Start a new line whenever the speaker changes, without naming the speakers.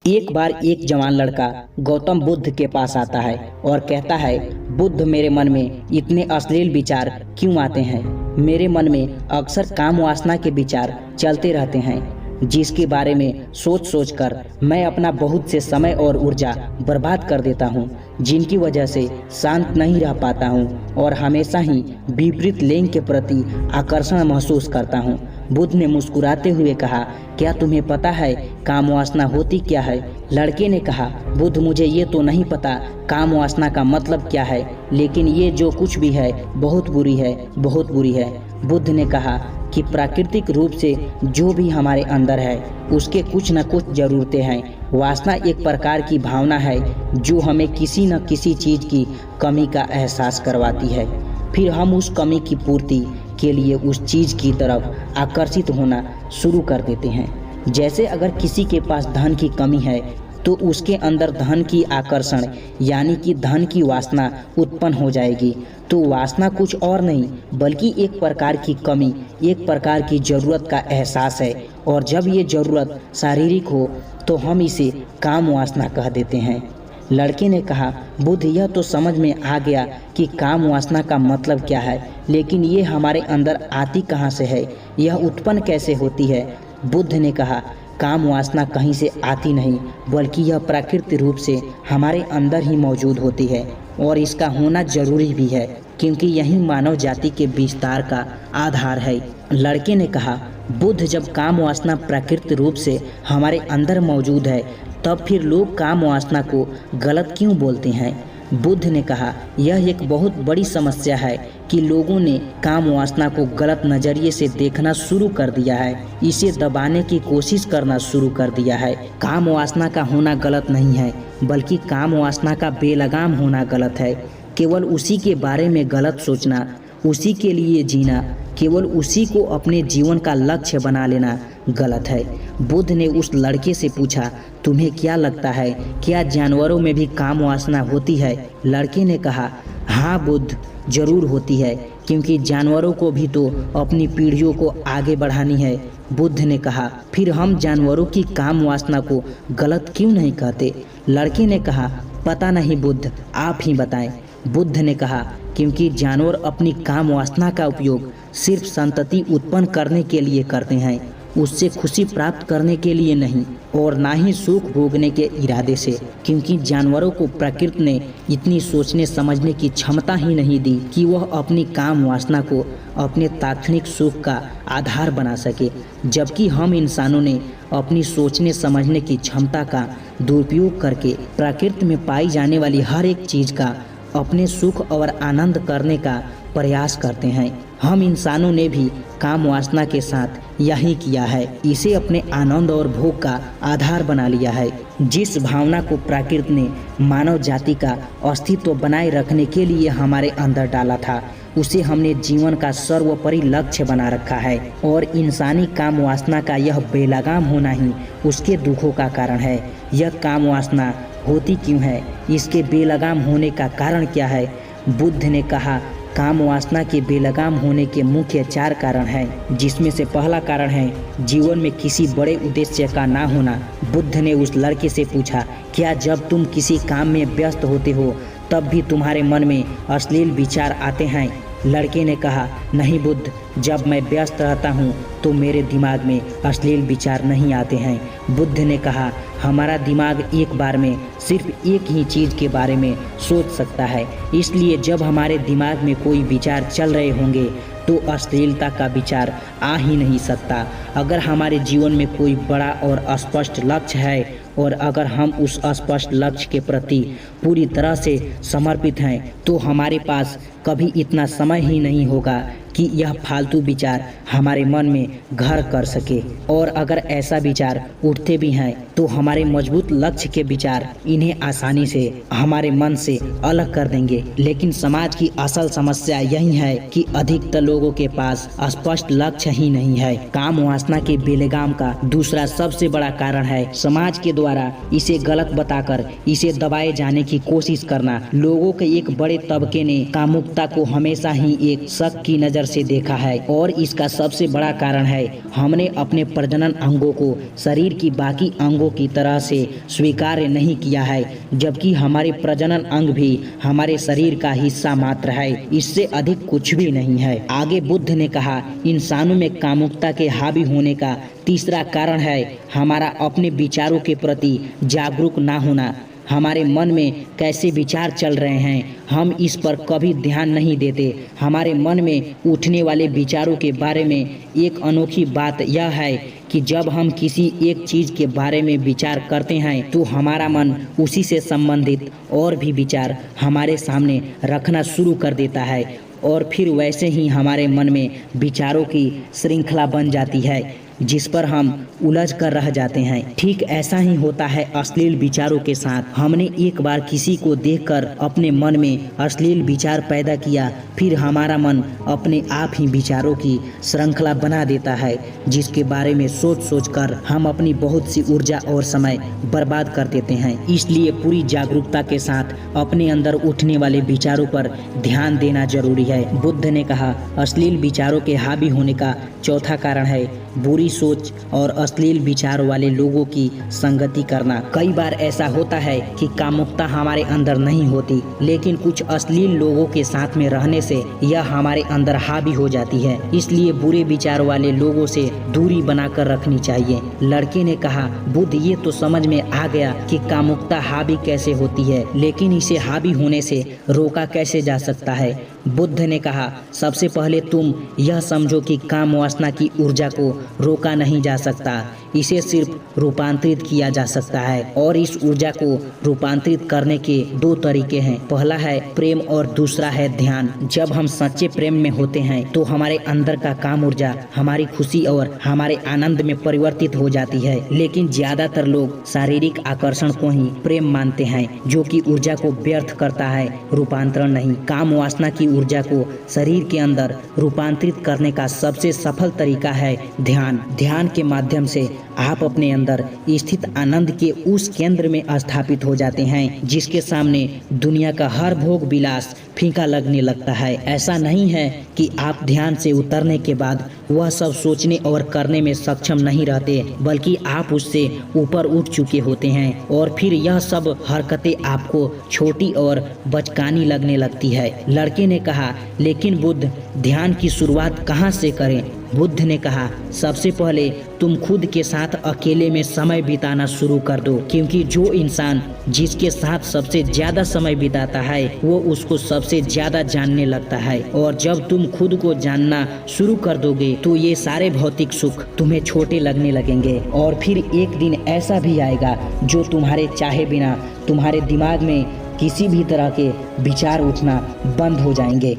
एक बार एक जवान लड़का गौतम बुद्ध के पास आता है और कहता है, बुद्ध, मेरे मन में इतने अश्लील विचार क्यों आते हैं। मेरे मन में अक्सर काम वासना के विचार चलते रहते हैं, जिसके बारे में सोच सोच कर मैं अपना बहुत से समय और ऊर्जा बर्बाद कर देता हूँ, जिनकी वजह से शांत नहीं रह पाता हूँ और हमेशा ही विपरीत लिंग के प्रति आकर्षण महसूस करता हूँ। बुद्ध ने मुस्कुराते हुए कहा, क्या तुम्हें पता है काम वासना होती क्या है? लड़के ने कहा, बुद्ध, मुझे ये तो नहीं पता काम वासना का मतलब क्या है, लेकिन ये जो कुछ भी है बहुत बुरी है, बहुत बुरी है। बुद्ध ने कहा कि प्राकृतिक रूप से जो भी हमारे अंदर है उसके कुछ न कुछ जरूरतें हैं। वासना एक प्रकार की भावना है जो हमें किसी न किसी चीज की कमी का एहसास करवाती है, फिर हम उस कमी की पूर्ति के लिए उस चीज की तरफ आकर्षित होना शुरू कर देते हैं। जैसे अगर किसी के पास धन की कमी है तो उसके अंदर धन की आकर्षण यानी कि धन की वासना उत्पन्न हो जाएगी। तो वासना कुछ और नहीं बल्कि एक प्रकार की कमी, एक प्रकार की जरूरत का एहसास है, और जब ये जरूरत शारीरिक हो तो हम इसे काम वासना कह देते हैं। लड़के ने कहा, बुद्ध, यह तो समझ में आ गया कि काम वासना का मतलब क्या है, लेकिन ये हमारे अंदर आती कहाँ से है, यह उत्पन्न कैसे होती है? बुद्ध ने कहा, काम वासना कहीं से आती नहीं बल्कि यह प्राकृतिक रूप से हमारे अंदर ही मौजूद होती है, और इसका होना जरूरी भी है क्योंकि यही मानव जाति के विस्तार का आधार है। लड़के ने कहा, बुद्ध, जब काम वासना प्राकृतिक रूप से हमारे अंदर मौजूद है तब फिर लोग काम वासना को गलत क्यों बोलते हैं? बुद्ध ने कहा, यह एक बहुत बड़ी समस्या है कि लोगों ने काम वासना को गलत नजरिए से देखना शुरू कर दिया है, इसे दबाने की कोशिश करना शुरू कर दिया है। काम वासना का होना गलत नहीं है बल्कि काम वासना का बेलगाम होना गलत है। केवल उसी के बारे में गलत सोचना, उसी के लिए जीना, केवल उसी को अपने जीवन का लक्ष्य बना लेना गलत है। बुद्ध ने उस लड़के से पूछा, तुम्हें क्या लगता है, क्या जानवरों में भी काम वासना होती है? लड़के ने कहा, हाँ बुद्ध, जरूर होती है, क्योंकि जानवरों को भी तो अपनी पीढ़ियों को आगे बढ़ानी है। बुद्ध ने कहा, फिर हम जानवरों की काम वासना को गलत क्यों नहीं कहते? लड़के ने कहा, पता नहीं बुद्ध, आप ही बताएं। बुद्ध ने कहा, क्योंकि जानवर अपनी काम वासना का उपयोग सिर्फ संतति उत्पन्न करने के लिए करते हैं, उससे खुशी प्राप्त करने के लिए नहीं, और ना ही सुख भोगने के इरादे से, क्योंकि जानवरों को प्रकृति ने इतनी सोचने समझने की क्षमता ही नहीं दी कि वह अपनी काम वासना को अपने तात्क्षणिक सुख का आधार बना सके, जबकि हम इंसानों ने अपनी सोचने समझने की क्षमता का दुरुपयोग करके प्रकृति में पाई जाने वाली हर एक चीज का अपने सुख और आनंद करने का प्रयास करते हैं। हम इंसानों ने भी काम वासना के साथ यही किया है, इसे अपने आनंद और भोग का आधार बना लिया है। जिस भावना को प्रकृति ने मानव जाति का अस्तित्व बनाए रखने के लिए हमारे अंदर डाला था, उसे हमने जीवन का सर्वोपरि लक्ष्य बना रखा है, और इंसानी काम वासना का यह बेलगाम होना ही उसके दुखों का कारण है। यह काम वासना होती क्यों है, इसके बेलगाम होने का कारण क्या है? बुद्ध ने कहा, काम वासना के बेलगाम होने के मुख्य 4 कारण हैं, जिसमें से पहला कारण है जीवन में किसी बड़े उद्देश्य का ना होना। बुद्ध ने उस लड़के से पूछा, क्या जब तुम किसी काम में व्यस्त होते हो तब भी तुम्हारे मन में अश्लील विचार आते हैं? लड़के ने कहा, नहीं बुद्ध, जब मैं व्यस्त रहता हूँ तो मेरे दिमाग में अश्लील विचार नहीं आते हैं। बुद्ध ने कहा, हमारा दिमाग एक बार में सिर्फ एक ही चीज़ के बारे में सोच सकता है, इसलिए जब हमारे दिमाग में कोई विचार चल रहे होंगे तो अश्लीलता का विचार आ ही नहीं सकता। अगर हमारे जीवन में कोई बड़ा और स्पष्ट लक्ष्य है और अगर हम उस स्पष्ट लक्ष्य के प्रति पूरी तरह से समर्पित हैं तो हमारे पास कभी इतना समय ही नहीं होगा कि यह फालतू विचार हमारे मन में घर कर सके, और अगर ऐसा विचार उठते भी हैं तो हमारे मजबूत लक्ष्य के विचार इन्हें आसानी से हमारे मन से अलग कर देंगे। लेकिन समाज की असल समस्या यही है कि अधिकतर लोगों के पास स्पष्ट लक्ष्य ही नहीं है। काम वासना के बेलगाम का दूसरा सबसे बड़ा कारण है समाज के द्वारा इसे गलत बताकर इसे दबाए जाने की कोशिश करना। लोगों के एक बड़े तबके ने कामुकता को हमेशा ही एक शक की नजर से देखा है और इसका सबसे बड़ा कारण है हमने अपने प्रजनन अंगों को शरीर की बाकी अंगों की तरह से स्वीकार नहीं किया है, जबकि हमारे प्रजनन अंग भी हमारे शरीर का हिस्सा मात्र है, इससे अधिक कुछ भी नहीं है। आगे बुद्ध ने कहा, इंसानों में कामुकता के हावी होने का तीसरा कारण है हमारा अपने विचारों के प्रति जागरूक ना होना। हमारे मन में कैसे विचार चल रहे हैं हम इस पर कभी ध्यान नहीं देते। हमारे मन में उठने वाले विचारों के बारे में एक अनोखी बात यह है कि जब हम किसी एक चीज़ के बारे में विचार करते हैं तो हमारा मन उसी से संबंधित और भी विचार हमारे सामने रखना शुरू कर देता है और फिर वैसे ही हमारे मन में विचारों की श्रृंखला बन जाती है जिस पर हम उलझ कर रह जाते हैं। ठीक ऐसा ही होता है अश्लील विचारों के साथ। हमने एक बार किसी को देखकर अपने मन में अश्लील विचार पैदा किया, फिर हमारा मन अपने आप ही विचारों की श्रृंखला बना देता है जिसके बारे में सोच सोच कर हम अपनी बहुत सी ऊर्जा और समय बर्बाद कर देते हैं। इसलिए पूरी जागरूकता के साथ अपने अंदर उठने वाले विचारों पर ध्यान देना जरूरी है। बुद्ध ने कहा, अश्लील विचारों के हावी होने का चौथा कारण है बुरी सोच और अश्लील विचार वाले लोगों की संगति करना। कई बार ऐसा होता है कि कामुकता हमारे अंदर नहीं होती, लेकिन कुछ अश्लील लोगों के साथ में रहने से यह हमारे अंदर हावी हो जाती है। इसलिए बुरे विचार वाले लोगों से दूरी बनाकर रखनी चाहिए। लड़के ने कहा, बुद्ध ये तो समझ में आ गया कि कामुकता हावी कैसे होती है, लेकिन इसे हावी होने से रोका कैसे जा सकता है। बुद्ध ने कहा, सबसे पहले तुम यह समझो कि काम वासना की ऊर्जा को रोका नहीं जा सकता, इसे सिर्फ रूपांतरित किया जा सकता है। और इस ऊर्जा को रूपांतरित करने के दो तरीके हैं, पहला है प्रेम और दूसरा है ध्यान। जब हम सच्चे प्रेम में होते हैं तो हमारे अंदर का काम ऊर्जा हमारी खुशी और हमारे आनंद में परिवर्तित हो जाती है। लेकिन ज्यादातर लोग शारीरिक आकर्षण को ही प्रेम मानते हैं, जो कि ऊर्जा को व्यर्थ करता है, रूपांतरण नहीं। काम वासना की ऊर्जा को शरीर के अंदर रूपांतरित करने का सबसे सफल तरीका है ध्यान। ध्यान के माध्यम से आप अपने अंदर स्थित आनंद के उस केंद्र में स्थापित हो जाते हैं जिसके सामने दुनिया का हर भोग विलास फीका लगने लगता है। ऐसा नहीं है कि आप ध्यान से उतरने के बाद वह सब सोचने और करने में सक्षम नहीं रहते, बल्कि आप उससे ऊपर उठ चुके होते हैं और फिर यह सब हरकतें आपको छोटी और बचकानी लगने लगती है। लड़के ने कहा, लेकिन बुद्ध ध्यान की शुरुआत कहाँ से करें? बुद्ध ने कहा, सबसे पहले तुम खुद के साथ अकेले में समय बिताना शुरू कर दो, क्योंकि जो इंसान जिसके साथ सबसे ज्यादा समय बिताता है वो उसको सबसे ज्यादा जानने लगता है। और जब तुम खुद को जानना शुरू कर दोगे तो ये सारे भौतिक सुख तुम्हें छोटे लगने लगेंगे। और फिर एक दिन ऐसा भी आएगा जो तुम्हारे चाहे बिना तुम्हारे दिमाग में किसी भी तरह के विचार उठना बंद हो जाएंगे।